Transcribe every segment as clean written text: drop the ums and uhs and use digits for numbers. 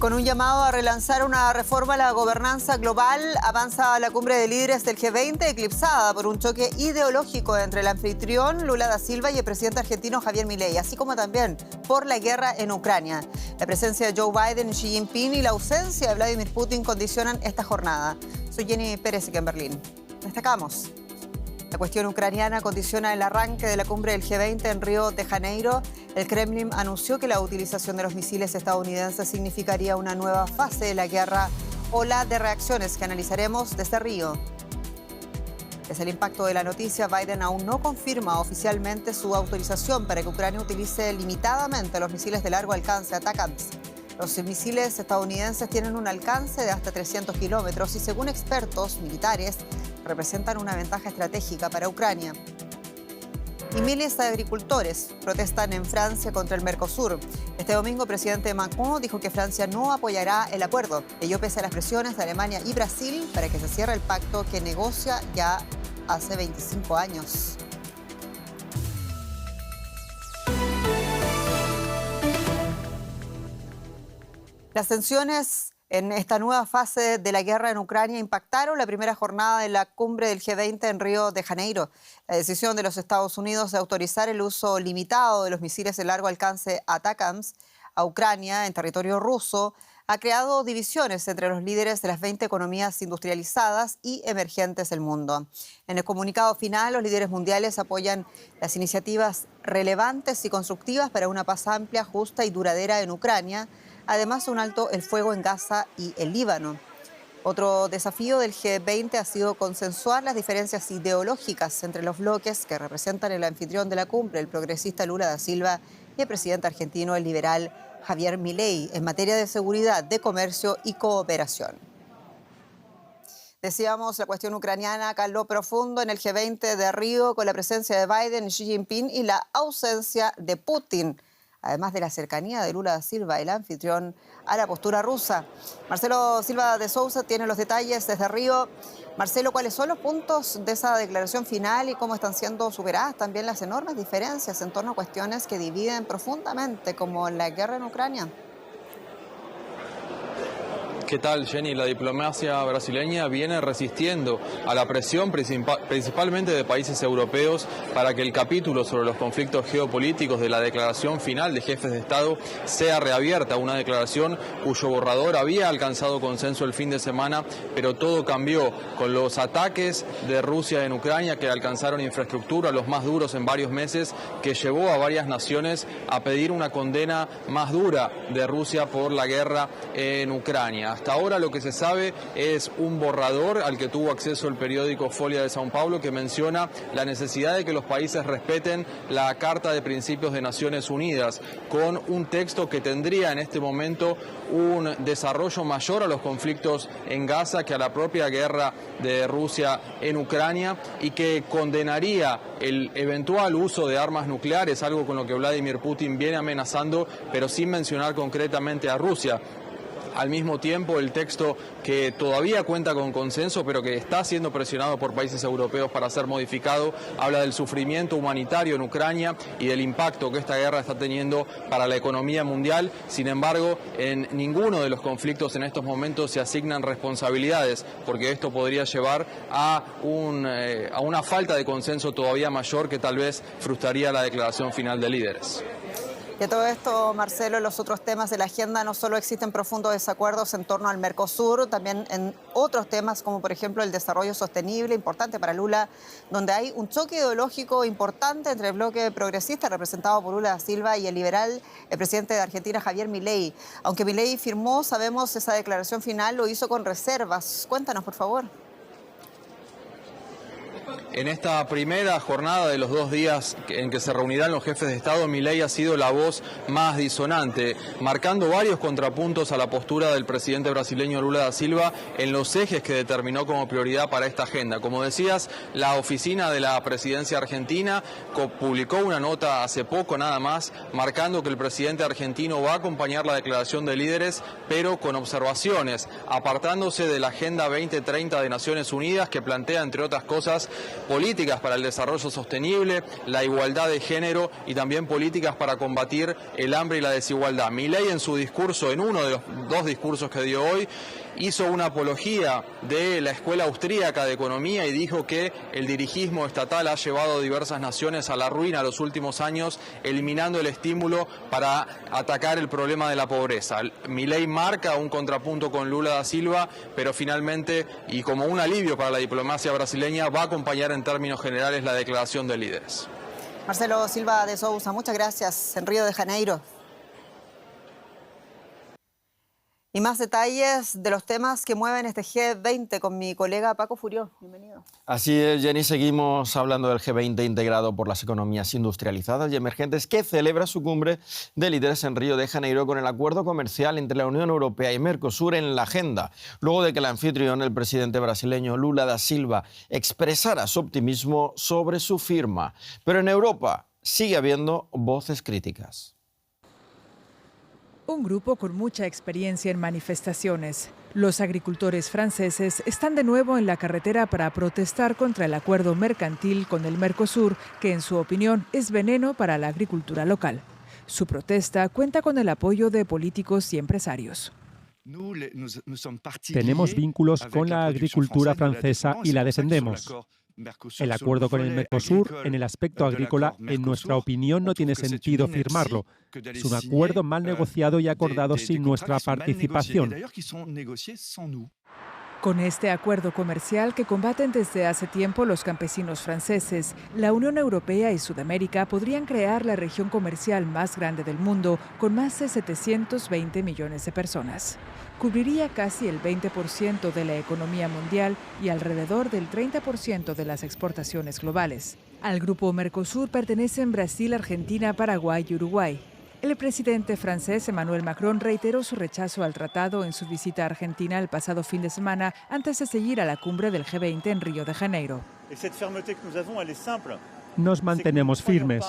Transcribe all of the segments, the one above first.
Con un llamado a relanzar una reforma a la gobernanza global, avanza la cumbre de líderes del G20 eclipsada por un choque ideológico entre el anfitrión Lula da Silva y el presidente argentino Javier Milei, así como también por la guerra en Ucrania. La presencia de Joe Biden y Xi Jinping y la ausencia de Vladimir Putin condicionan esta jornada. Soy Jenny Pérez en Berlín. Destacamos. La cuestión ucraniana condiciona el arranque de la cumbre del G20 en Río de Janeiro. El Kremlin anunció que la utilización de los misiles estadounidenses significaría una nueva fase de la guerra, ola de reacciones que analizaremos desde Río. Desde el impacto de la noticia, Biden aún no confirma oficialmente su autorización para que Ucrania utilice limitadamente los misiles de largo alcance ATACMS. Los misiles estadounidenses tienen un alcance de hasta 300 kilómetros y, según expertos militares, representan una ventaja estratégica para Ucrania. Y miles de agricultores protestan en Francia contra el Mercosur. Este domingo, el presidente Macron dijo que Francia no apoyará el acuerdo, ello pese a las presiones de Alemania y Brasil para que se cierre el pacto que negocia ya hace 25 años. Las tensiones en esta nueva fase de la guerra en Ucrania impactaron la primera jornada de la cumbre del G20 en Río de Janeiro. La decisión de los Estados Unidos de autorizar el uso limitado de los misiles de largo alcance ATACMS a Ucrania en territorio ruso ha creado divisiones entre los líderes de las 20 economías industrializadas y emergentes del mundo. En el comunicado final, los líderes mundiales apoyan las iniciativas relevantes y constructivas para una paz amplia, justa y duradera en Ucrania, además un alto el fuego en Gaza y el Líbano. Otro desafío del G20 ha sido consensuar las diferencias ideológicas entre los bloques que representan el anfitrión de la cumbre, el progresista Lula da Silva, y el presidente argentino, el liberal Javier Milei, en materia de seguridad, de comercio y cooperación. Decíamos, la cuestión ucraniana caló profundo en el G20 de Río con la presencia de Biden y Xi Jinping y la ausencia de Putin, además de la cercanía de Lula da Silva, el anfitrión, a la postura rusa. Marcelo Silva de Sousa tiene los detalles desde Río. Marcelo, ¿cuáles son los puntos de esa declaración final y cómo están siendo superadas también las enormes diferencias en torno a cuestiones que dividen profundamente, como la guerra en Ucrania? ¿Qué tal, Jenny? La diplomacia brasileña viene resistiendo a la presión principalmente de países europeos para que el capítulo sobre los conflictos geopolíticos de la declaración final de jefes de Estado sea reabierta, una declaración cuyo borrador había alcanzado consenso el fin de semana, pero todo cambió con los ataques de Rusia en Ucrania que alcanzaron infraestructura, los más duros en varios meses, que llevó a varias naciones a pedir una condena más dura de Rusia por la guerra en Ucrania. Hasta ahora lo que se sabe es un borrador al que tuvo acceso el periódico Folha de São Paulo, que menciona la necesidad de que los países respeten la Carta de Principios de Naciones Unidas, con un texto que tendría en este momento un desarrollo mayor a los conflictos en Gaza que a la propia guerra de Rusia en Ucrania, y que condenaría el eventual uso de armas nucleares, algo con lo que Vladimir Putin viene amenazando, pero sin mencionar concretamente a Rusia. Al mismo tiempo, el texto, que todavía cuenta con consenso, pero que está siendo presionado por países europeos para ser modificado, habla del sufrimiento humanitario en Ucrania y del impacto que esta guerra está teniendo para la economía mundial. Sin embargo, en ninguno de los conflictos en estos momentos se asignan responsabilidades, porque esto podría llevar a una falta de consenso todavía mayor que tal vez frustraría la declaración final de líderes. Y a todo esto, Marcelo, los otros temas de la agenda, no solo existen profundos desacuerdos en torno al Mercosur, también en otros temas como por ejemplo el desarrollo sostenible, importante para Lula, donde hay un choque ideológico importante entre el bloque progresista representado por Lula da Silva y el liberal, el presidente de Argentina, Javier Milei. Aunque Milei firmó, sabemos, esa declaración final, lo hizo con reservas. Cuéntanos, por favor. En esta primera jornada de los 2 días en que se reunirán los jefes de Estado, Milei ha sido la voz más disonante, marcando varios contrapuntos a la postura del presidente brasileño Lula da Silva en los ejes que determinó como prioridad para esta agenda. Como decías, la oficina de la presidencia argentina publicó una nota hace poco nada más, marcando que el presidente argentino va a acompañar la declaración de líderes, pero con observaciones, apartándose de la Agenda 2030 de Naciones Unidas, que plantea, entre otras cosas, políticas para el desarrollo sostenible, la igualdad de género y también políticas para combatir el hambre y la desigualdad. Milei, en su discurso, en uno de los dos discursos que dio hoy, hizo una apología de la Escuela Austríaca de Economía y dijo que el dirigismo estatal ha llevado a diversas naciones a la ruina los últimos años, eliminando el estímulo para atacar el problema de la pobreza. Milei marca un contrapunto con Lula da Silva, pero finalmente, y como un alivio para la diplomacia brasileña, va a acompañar en términos generales la declaración de líderes. Marcelo Silva de Sousa, muchas gracias, en Río de Janeiro. Y más detalles de los temas que mueven este G20 con mi colega Paco Furió. Bienvenido. Así es, Jenny, seguimos hablando del G20 integrado por las economías industrializadas y emergentes que celebra su cumbre de líderes en Río de Janeiro con el acuerdo comercial entre la Unión Europea y Mercosur en la agenda, luego de que el anfitrión, el presidente brasileño Lula da Silva, expresara su optimismo sobre su firma. Pero en Europa sigue habiendo voces críticas. Un grupo con mucha experiencia en manifestaciones. Los agricultores franceses están de nuevo en la carretera para protestar contra el acuerdo mercantil con el Mercosur, que en su opinión es veneno para la agricultura local. Su protesta cuenta con el apoyo de políticos y empresarios. Tenemos vínculos con la agricultura francesa y la defendemos. El acuerdo con el Mercosur, en el aspecto agrícola, en nuestra opinión, no tiene sentido firmarlo. Es un acuerdo mal negociado y acordado sin nuestra participación. Con este acuerdo comercial que combaten desde hace tiempo los campesinos franceses, la Unión Europea y Sudamérica podrían crear la región comercial más grande del mundo, con más de 720 millones de personas. Cubriría casi el 20% de la economía mundial y alrededor del 30% de las exportaciones globales. Al grupo Mercosur pertenecen Brasil, Argentina, Paraguay y Uruguay. El presidente francés Emmanuel Macron reiteró su rechazo al tratado en su visita a Argentina el pasado fin de semana antes de seguir a la cumbre del G20 en Río de Janeiro. Nos mantenemos firmes.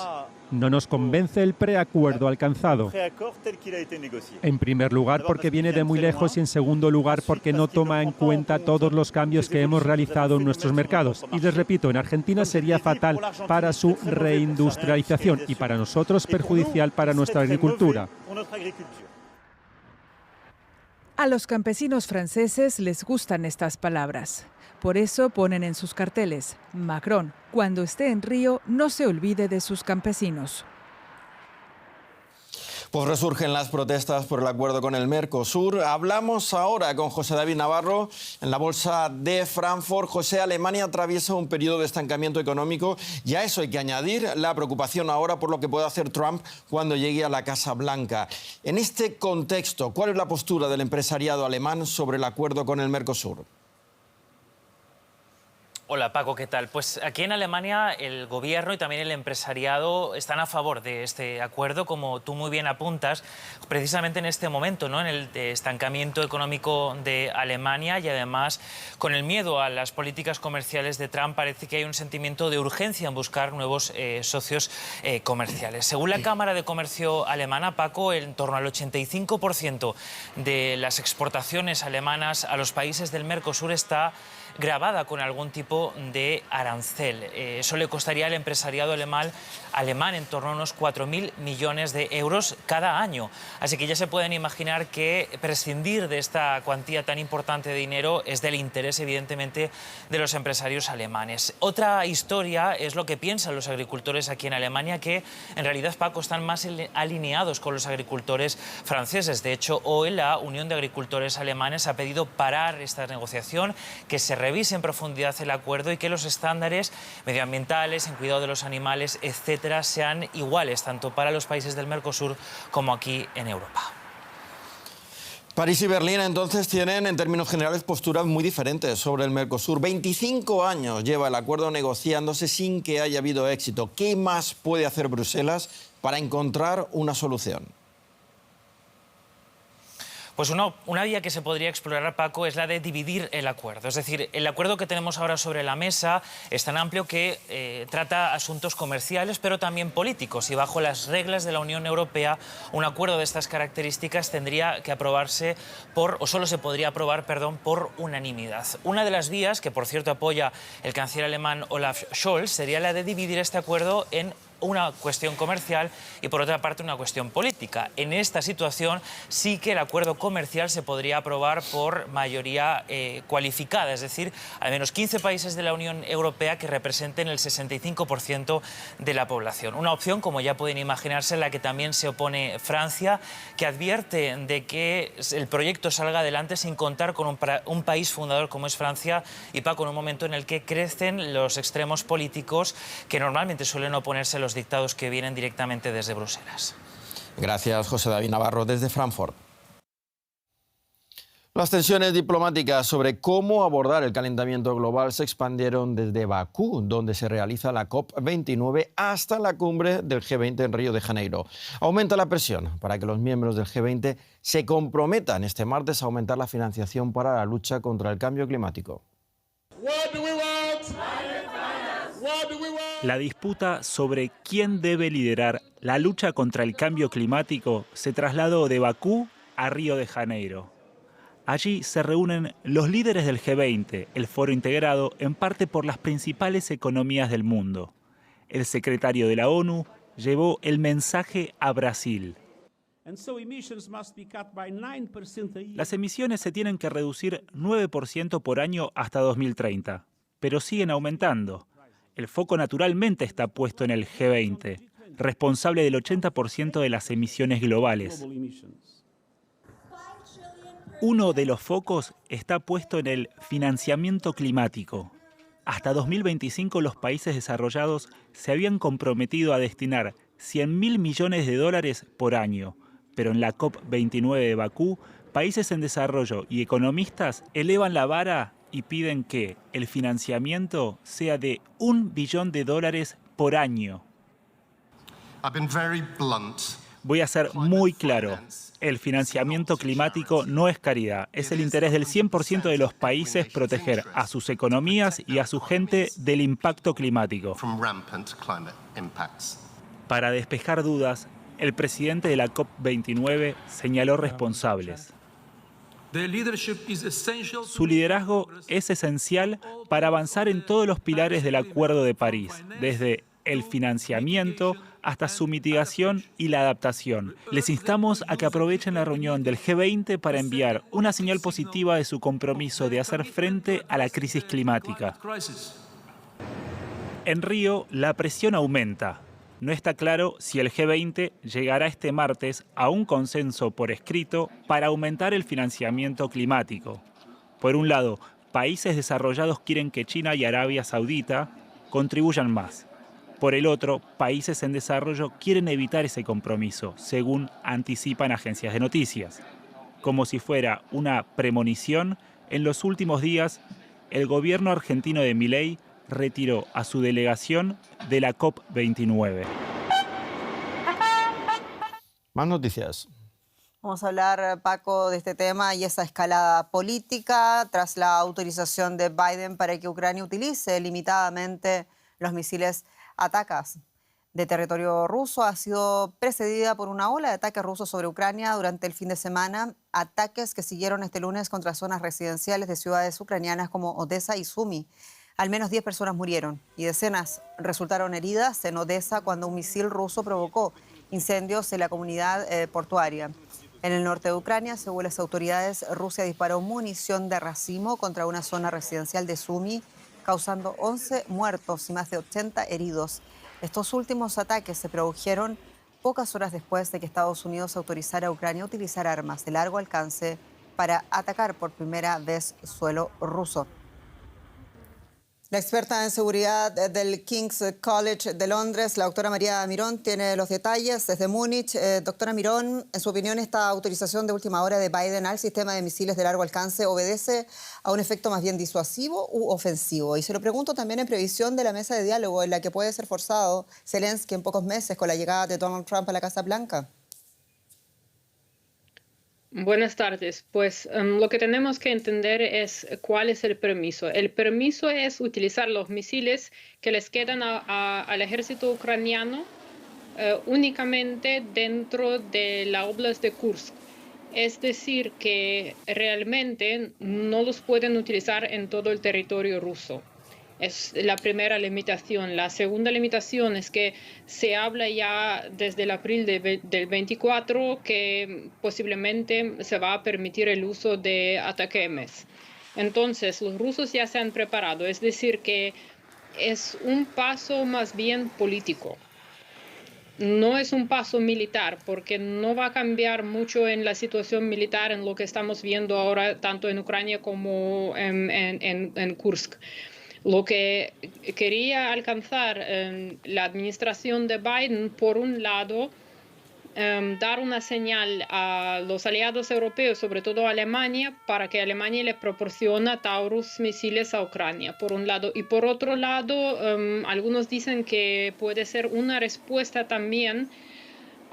No nos convence el preacuerdo alcanzado. En primer lugar, porque viene de muy lejos y en segundo lugar, porque no toma en cuenta todos los cambios que hemos realizado en nuestros mercados. Y les repito, en Argentina sería fatal para su reindustrialización y para nosotros perjudicial para nuestra agricultura. A los campesinos franceses les gustan estas palabras. Por eso ponen en sus carteles: Macron, cuando esté en Río, no se olvide de sus campesinos. Pues resurgen las protestas por el acuerdo con el Mercosur. Hablamos ahora con José David Navarro en la Bolsa de Frankfurt. José, Alemania atraviesa un periodo de estancamiento económico y a eso hay que añadir la preocupación ahora por lo que puede hacer Trump cuando llegue a la Casa Blanca. En este contexto, ¿cuál es la postura del empresariado alemán sobre el acuerdo con el Mercosur? Hola Paco, ¿qué tal? Pues aquí en Alemania el gobierno y también el empresariado están a favor de este acuerdo, como tú muy bien apuntas, precisamente en este momento, ¿no? En el estancamiento económico de Alemania y además con el miedo a las políticas comerciales de Trump parece que hay un sentimiento de urgencia en buscar nuevos socios comerciales. Según la Cámara de Comercio alemana, Paco, en torno al 85% de las exportaciones alemanas a los países del Mercosur está grabada con algún tipo de arancel. Eso le costaría al empresariado alemán en torno a unos 4.000 millones de euros cada año. Así que ya se pueden imaginar que prescindir de esta cuantía tan importante de dinero es del interés, evidentemente, de los empresarios alemanes. Otra historia es lo que piensan los agricultores aquí en Alemania, que en realidad, Paco, están más alineados con los agricultores franceses. De hecho, hoy la Unión de Agricultores Alemanes ha pedido parar esta negociación, que se revise en profundidad el acuerdo y que los estándares medioambientales, en cuidado de los animales, etcétera, sean iguales tanto para los países del Mercosur como aquí en Europa. París y Berlín entonces tienen en términos generales posturas muy diferentes sobre el Mercosur. 25 años lleva el acuerdo negociándose sin que haya habido éxito. ¿Qué más puede hacer Bruselas para encontrar una solución? Pues una vía que se podría explorar, Paco, es la de dividir el acuerdo. Es decir, el acuerdo que tenemos ahora sobre la mesa es tan amplio que trata asuntos comerciales, pero también políticos. Y bajo las reglas de la Unión Europea, un acuerdo de estas características tendría que aprobarse o solo se podría aprobar, por unanimidad. Una de las vías, que por cierto apoya el canciller alemán Olaf Scholz, sería la de dividir este acuerdo en una cuestión comercial y, por otra parte, una cuestión política. En esta situación sí que el acuerdo comercial se podría aprobar por mayoría cualificada, es decir, al menos 15 países de la Unión Europea que representen el 65% de la población. Una opción, como ya pueden imaginarse, en la que también se opone Francia, que advierte de que el proyecto salga adelante sin contar con un país fundador como es Francia, y Paco, en un momento en el que crecen los extremos políticos que normalmente suelen oponerse a los dictados que vienen directamente desde Bruselas. Gracias, José David Navarro, desde Frankfurt. Las tensiones diplomáticas sobre cómo abordar el calentamiento global se expandieron desde Bakú, donde se realiza la COP29, hasta la cumbre del G20 en Río de Janeiro. Aumenta la presión para que los miembros del G20 se comprometan este martes a aumentar la financiación para la lucha contra el cambio climático. La disputa sobre quién debe liderar la lucha contra el cambio climático se trasladó de Bakú a Río de Janeiro. Allí se reúnen los líderes del G20, el foro integrado en parte por las principales economías del mundo. El secretario de la ONU llevó el mensaje a Brasil. Las emisiones se tienen que reducir 9% por año hasta 2030, pero siguen aumentando. El foco naturalmente está puesto en el G20, responsable del 80% de las emisiones globales. Uno de los focos está puesto en el financiamiento climático. Hasta 2025 los países desarrollados se habían comprometido a destinar 100.000 millones de dólares por año, pero en la COP29 de Bakú, países en desarrollo y economistas elevan la vara y piden que el financiamiento sea de $1 billón por año. Voy a ser muy claro. El financiamiento climático no es caridad. Es el interés del 100% de los países proteger a sus economías y a su gente del impacto climático. Para despejar dudas, el presidente de la COP29 señaló responsables. Su liderazgo es esencial para avanzar en todos los pilares del Acuerdo de París, desde el financiamiento hasta su mitigación y la adaptación. Les instamos a que aprovechen la reunión del G20 para enviar una señal positiva de su compromiso de hacer frente a la crisis climática. En Río, la presión aumenta. No está claro si el G20 llegará este martes a un consenso por escrito para aumentar el financiamiento climático. Por un lado, países desarrollados quieren que China y Arabia Saudita contribuyan más. Por el otro, países en desarrollo quieren evitar ese compromiso, según anticipan agencias de noticias. Como si fuera una premonición, en los últimos días, el gobierno argentino de Milei retiró a su delegación de la COP29. Más noticias. Vamos a hablar, Paco, de este tema y esa escalada política tras la autorización de Biden para que Ucrania utilice limitadamente los misiles Atacms de territorio ruso. Ha sido precedida por una ola de ataques rusos sobre Ucrania durante el fin de semana, ataques que siguieron este lunes contra zonas residenciales de ciudades ucranianas como Odessa y Sumy. Al menos 10 personas murieron y decenas resultaron heridas en Odessa cuando un misil ruso provocó incendios en la comunidad portuaria. En el norte de Ucrania, según las autoridades, Rusia disparó munición de racimo contra una zona residencial de Sumy, causando 11 muertos y más de 80 heridos. Estos últimos ataques se produjeron pocas horas después de que Estados Unidos autorizara a Ucrania a utilizar armas de largo alcance para atacar por primera vez suelo ruso. La experta en seguridad del King's College de Londres, la doctora María Mirón, tiene los detalles desde Múnich. Doctora Mirón, en su opinión, ¿esta autorización de última hora de Biden al sistema de misiles de largo alcance obedece a un efecto más bien disuasivo u ofensivo? Y se lo pregunto también en previsión de la mesa de diálogo en la que puede ser forzado Zelensky en pocos meses con la llegada de Donald Trump a la Casa Blanca. Buenas tardes. Pues lo que tenemos que entender es cuál es el permiso. El permiso es utilizar los misiles que les quedan al ejército ucraniano únicamente dentro de la óblast de Kursk. Es decir, que realmente no los pueden utilizar en todo el territorio ruso. Es la primera limitación. La segunda limitación es que se habla ya desde el abril del 24 que posiblemente se va a permitir el uso de ATACMS. Entonces, los rusos ya se han preparado. Es decir, que es un paso más bien político. No es un paso militar, porque no va a cambiar mucho en la situación militar en lo que estamos viendo ahora, tanto en Ucrania como en Kursk. Lo que quería alcanzar la administración de Biden, por un lado, dar una señal a los aliados europeos, sobre todo a Alemania, para que Alemania le proporcione Taurus misiles a Ucrania, por un lado. Y por otro lado, algunos dicen que puede ser una respuesta también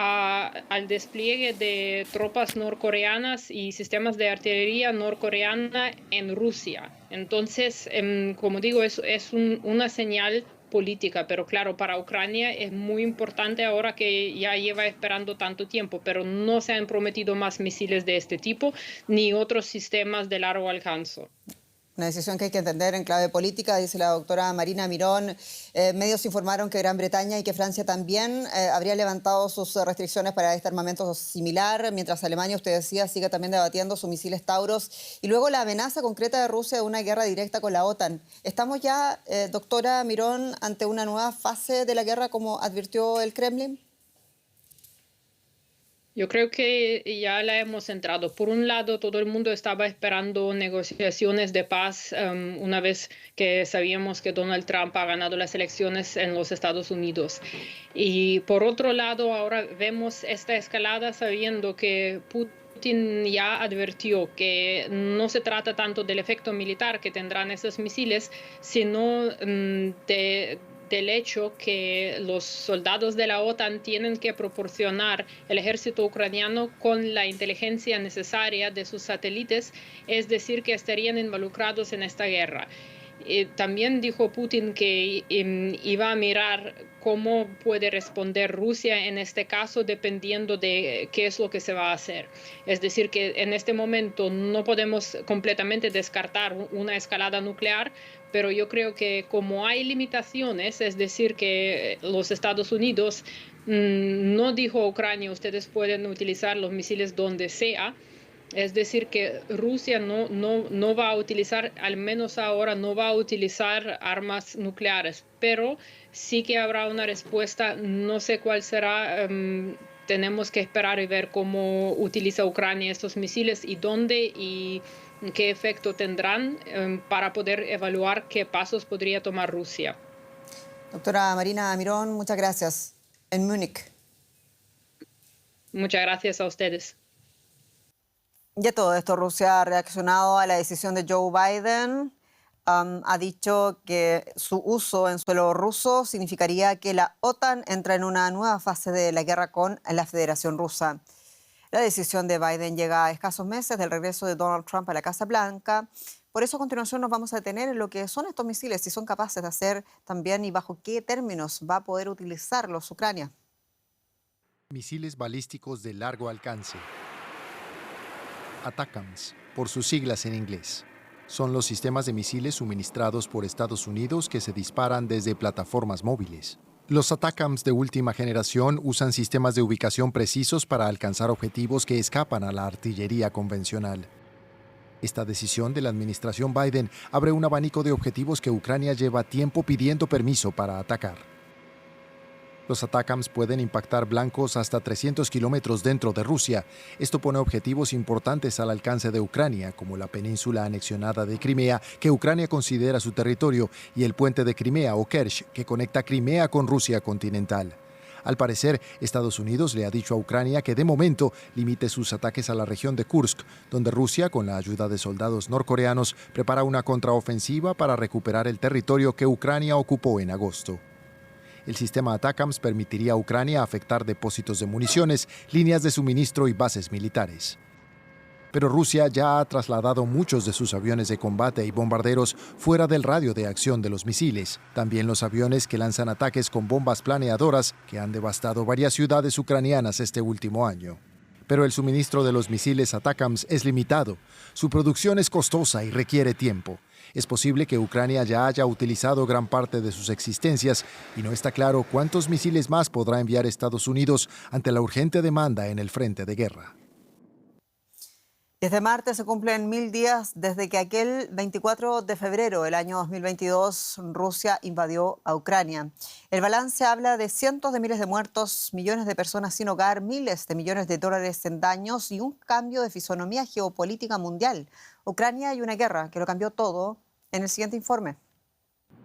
al despliegue de tropas norcoreanas y sistemas de artillería norcoreana en Rusia. Entonces, como digo, es una señal política, pero claro, para Ucrania es muy importante ahora que ya lleva esperando tanto tiempo, pero no se han prometido más misiles de este tipo ni otros sistemas de largo alcance. Una decisión que hay que entender en clave política, dice la doctora Marina Mirón. Medios informaron que Gran Bretaña y que Francia también habría levantado sus restricciones para este armamento similar, mientras Alemania, usted decía, sigue también debatiendo sus misiles Taurus. Y luego la amenaza concreta de Rusia de una guerra directa con la OTAN. ¿Estamos ya, doctora Mirón, ante una nueva fase de la guerra, como advirtió el Kremlin? Yo creo que ya la hemos entrado. Por un lado, todo el mundo estaba esperando negociaciones de paz una vez que sabíamos que Donald Trump ha ganado las elecciones en los Estados Unidos. Y por otro lado, ahora vemos esta escalada sabiendo que Putin ya advirtió que no se trata tanto del efecto militar que tendrán esos misiles, sino del hecho que los soldados de la OTAN tienen que proporcionar el ejército ucraniano con la inteligencia necesaria de sus satélites, es decir, que estarían involucrados en esta guerra. También dijo Putin que iba a mirar cómo puede responder Rusia en este caso dependiendo de qué es lo que se va a hacer. Es decir, que en este momento no podemos completamente descartar una escalada nuclear, pero yo creo que como hay limitaciones, es decir, que los Estados Unidos no dijo a Ucrania, ustedes pueden utilizar los misiles donde sea. Es decir, que Rusia no va a utilizar, al menos ahora, no va a utilizar armas nucleares, pero sí que habrá una respuesta, no sé cuál será, tenemos que esperar y ver cómo utiliza Ucrania estos misiles y dónde y qué efecto tendrán para poder evaluar qué pasos podría tomar Rusia. Doctora Marina Mirón, muchas gracias. En Múnich. Muchas gracias a ustedes. Y a todo esto, Rusia ha reaccionado a la decisión de Joe Biden. Ha dicho que su uso en suelo ruso significaría que la OTAN entra en una nueva fase de la guerra con la Federación Rusa. La decisión de Biden llega a escasos meses del regreso de Donald Trump a la Casa Blanca. Por eso a continuación nos vamos a detener en lo que son estos misiles, si son capaces de hacer también y bajo qué términos va a poder utilizarlos Ucrania. Misiles balísticos de largo alcance. ATACMS, por sus siglas en inglés. Son los sistemas de misiles suministrados por Estados Unidos que se disparan desde plataformas móviles. Los ATACMS de última generación usan sistemas de ubicación precisos para alcanzar objetivos que escapan a la artillería convencional. Esta decisión de la administración Biden abre un abanico de objetivos que Ucrania lleva tiempo pidiendo permiso para atacar. Los ATACMS pueden impactar blancos hasta 300 kilómetros dentro de Rusia. Esto pone objetivos importantes al alcance de Ucrania, como la península anexionada de Crimea, que Ucrania considera su territorio, y el puente de Crimea o Kerch, que conecta Crimea con Rusia continental. Al parecer, Estados Unidos le ha dicho a Ucrania que de momento limite sus ataques a la región de Kursk, donde Rusia, con la ayuda de soldados norcoreanos, prepara una contraofensiva para recuperar el territorio que Ucrania ocupó en agosto. El sistema ATACMS permitiría a Ucrania afectar depósitos de municiones, líneas de suministro y bases militares. Pero Rusia ya ha trasladado muchos de sus aviones de combate y bombarderos fuera del radio de acción de los misiles. También los aviones que lanzan ataques con bombas planeadoras que han devastado varias ciudades ucranianas este último año. Pero el suministro de los misiles ATACMS es limitado. Su producción es costosa y requiere tiempo. Es posible que Ucrania ya haya utilizado gran parte de sus existencias y no está claro cuántos misiles más podrá enviar Estados Unidos ante la urgente demanda en el frente de guerra. Desde martes se cumplen 1000 días desde que aquel 24 de febrero del año 2022 Rusia invadió a Ucrania. El balance habla de cientos de miles de muertos, millones de personas sin hogar, miles de millones de dólares en daños y un cambio de fisonomía geopolítica mundial. Ucrania y una guerra que lo cambió todo en el siguiente informe.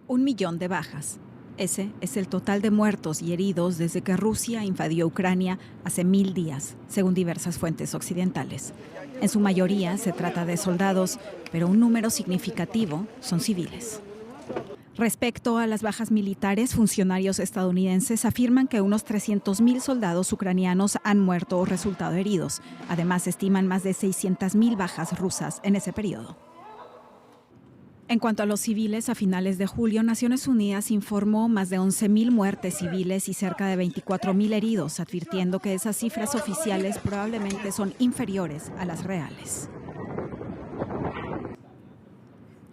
1 millón de bajas. Ese es el total de muertos y heridos desde que Rusia invadió Ucrania hace 1000 días, según diversas fuentes occidentales. En su mayoría se trata de soldados, pero un número significativo son civiles. Respecto a las bajas militares, funcionarios estadounidenses afirman que unos 300.000 soldados ucranianos han muerto o resultado heridos. Además, estiman más de 600.000 bajas rusas en ese periodo. En cuanto a los civiles, a finales de julio, Naciones Unidas informó más de 11.000 muertes civiles y cerca de 24.000 heridos, advirtiendo que esas cifras oficiales probablemente son inferiores a las reales.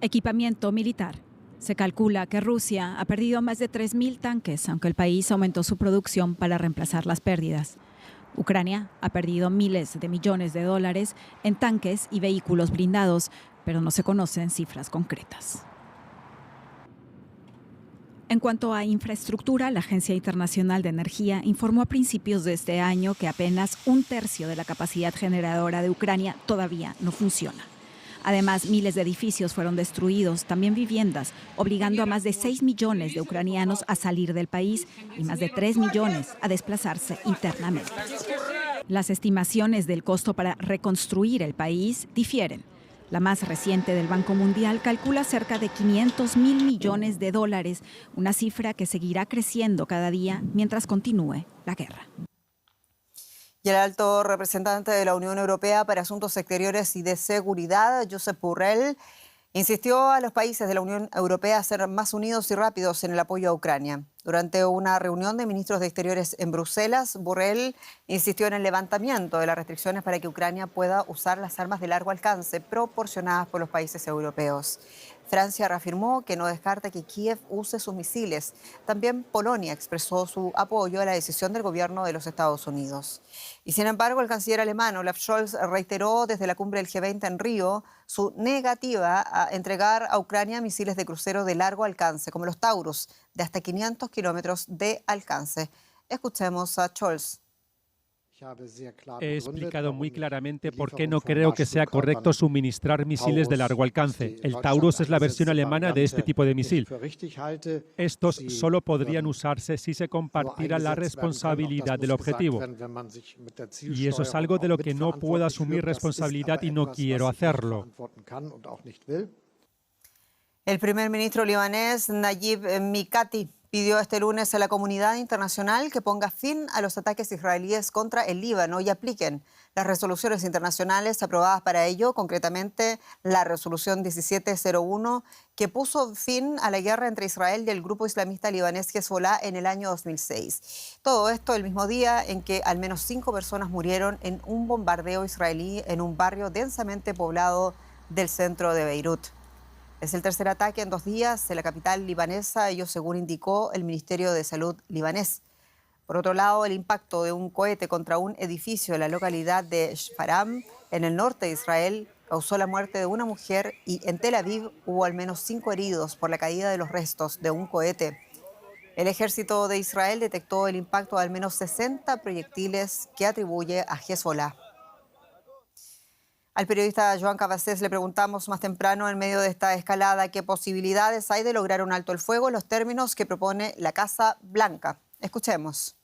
Equipamiento militar. Se calcula que Rusia ha perdido más de 3.000 tanques, aunque el país aumentó su producción para reemplazar las pérdidas. Ucrania ha perdido miles de millones de dólares en tanques y vehículos blindados, pero no se conocen cifras concretas. En cuanto a infraestructura, la Agencia Internacional de Energía informó a principios de este año que apenas 1/3 de la capacidad generadora de Ucrania todavía no funciona. Además, miles de edificios fueron destruidos, también viviendas, obligando a más de 6 millones de ucranianos a salir del país y más de 3 millones a desplazarse internamente. Las estimaciones del costo para reconstruir el país difieren. La más reciente del Banco Mundial calcula cerca de 500.000 millones de dólares, una cifra que seguirá creciendo cada día mientras continúe la guerra. Y el alto representante de la Unión Europea para Asuntos Exteriores y de Seguridad, Josep Borrell, insistió a los países de la Unión Europea a ser más unidos y rápidos en el apoyo a Ucrania. Durante una reunión de ministros de Exteriores en Bruselas, Borrell insistió en el levantamiento de las restricciones para que Ucrania pueda usar las armas de largo alcance proporcionadas por los países europeos. Francia reafirmó que no descarta que Kiev use sus misiles. También Polonia expresó su apoyo a la decisión del gobierno de los Estados Unidos. Y sin embargo, el canciller alemán Olaf Scholz reiteró desde la cumbre del G20 en Río su negativa a entregar a Ucrania misiles de crucero de largo alcance, como los Taurus, de hasta 500 kilómetros de alcance. Escuchemos a Scholz. He explicado muy claramente por qué no creo que sea correcto suministrar misiles de largo alcance. El Taurus es la versión alemana de este tipo de misil. Estos solo podrían usarse si se compartiera la responsabilidad del objetivo. Y eso es algo de lo que no puedo asumir responsabilidad y no quiero hacerlo. El primer ministro libanés Nayib Mikati pidió este lunes a la comunidad internacional que ponga fin a los ataques israelíes contra el Líbano y apliquen las resoluciones internacionales aprobadas para ello, concretamente la resolución 1701, que puso fin a la guerra entre Israel y el grupo islamista libanés Hezbollah en el año 2006. Todo esto el mismo día en que al menos 5 personas murieron en un bombardeo israelí en un barrio densamente poblado del centro de Beirut. Es el tercer ataque en 2 días en la capital libanesa, ello según indicó el Ministerio de Salud libanés. Por otro lado, el impacto de un cohete contra un edificio en la localidad de Shfaram, en el norte de Israel, causó la muerte de una mujer y en Tel Aviv hubo al menos 5 heridos por la caída de los restos de un cohete. El ejército de Israel detectó el impacto de al menos 60 proyectiles que atribuye a Hezbollah. Al periodista Joan Cabasés le preguntamos más temprano, en medio de esta escalada, qué posibilidades hay de lograr un alto el fuego en los términos que propone la Casa Blanca. Escuchemos.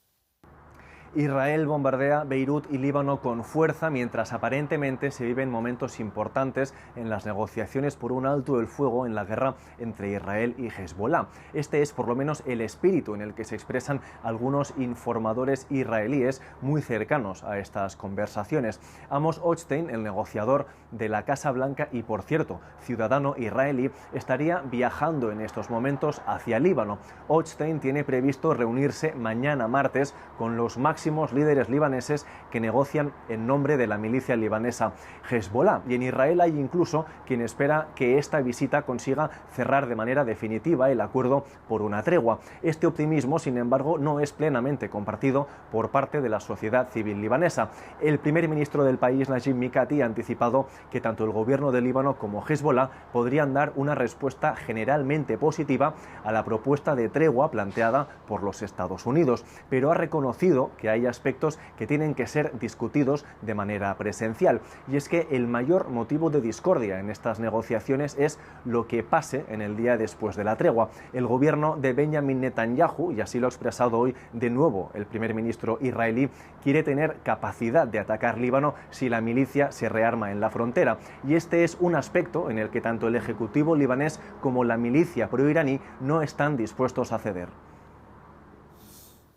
Israel bombardea Beirut y Líbano con fuerza mientras aparentemente se viven momentos importantes en las negociaciones por un alto del fuego en la guerra entre Israel y Hezbollah. Este es por lo menos el espíritu en el que se expresan algunos informadores israelíes muy cercanos a estas conversaciones. Amos Hochstein, el negociador de la Casa Blanca y, por cierto, ciudadano israelí, estaría viajando en estos momentos hacia Líbano. Hochstein tiene previsto reunirse mañana martes con los máximos líderes libaneses que negocian en nombre de la milicia libanesa Hezbollah. Y en Israel hay incluso quien espera que esta visita consiga cerrar de manera definitiva el acuerdo por una tregua. Este optimismo, sin embargo, no es plenamente compartido por parte de la sociedad civil libanesa. El primer ministro del país, Najib Mikati, ha anticipado que tanto el gobierno de Líbano como Hezbollah podrían dar una respuesta generalmente positiva a la propuesta de tregua planteada por los Estados Unidos, pero ha reconocido que hay aspectos que tienen que ser discutidos de manera presencial. Y es que el mayor motivo de discordia en estas negociaciones es lo que pase en el día después de la tregua. El gobierno de Benjamin Netanyahu, y así lo ha expresado hoy de nuevo el primer ministro israelí, quiere tener capacidad de atacar Líbano si la milicia se rearma en la frontera. Y este es un aspecto en el que tanto el ejecutivo libanés como la milicia proiraní no están dispuestos a ceder.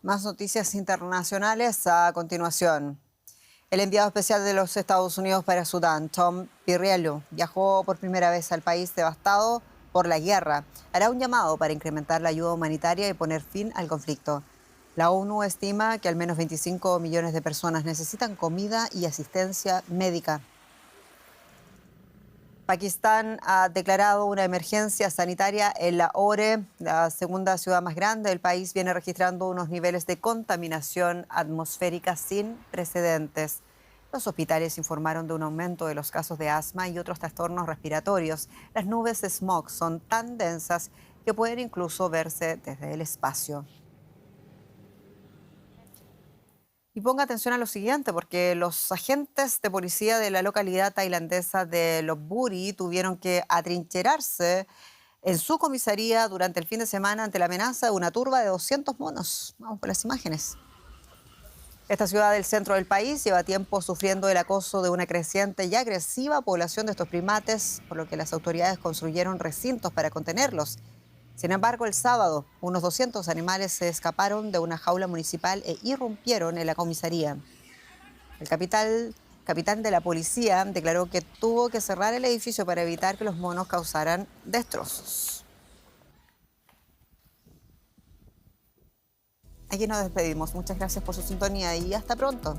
Más noticias internacionales a continuación. El enviado especial de los Estados Unidos para Sudán, Tom Pirriello, viajó por primera vez al país devastado por la guerra. Hará un llamado para incrementar la ayuda humanitaria y poner fin al conflicto. La ONU estima que al menos 25 millones de personas necesitan comida y asistencia médica. Pakistán ha declarado una emergencia sanitaria en Lahore, la segunda ciudad más grande del país. Viene registrando unos niveles de contaminación atmosférica sin precedentes. Los hospitales informaron de un aumento de los casos de asma y otros trastornos respiratorios. Las nubes de smog son tan densas que pueden incluso verse desde el espacio. Y ponga atención a lo siguiente, porque los agentes de policía de la localidad tailandesa de Lopburi tuvieron que atrincherarse en su comisaría durante el fin de semana ante la amenaza de una turba de 200 monos. Vamos con las imágenes. Esta ciudad del centro del país lleva tiempo sufriendo el acoso de una creciente y agresiva población de estos primates, por lo que las autoridades construyeron recintos para contenerlos. Sin embargo, el sábado, unos 200 animales se escaparon de una jaula municipal e irrumpieron en la comisaría. El capitán de la policía declaró que tuvo que cerrar el edificio para evitar que los monos causaran destrozos. Aquí nos despedimos. Muchas gracias por su sintonía y hasta pronto.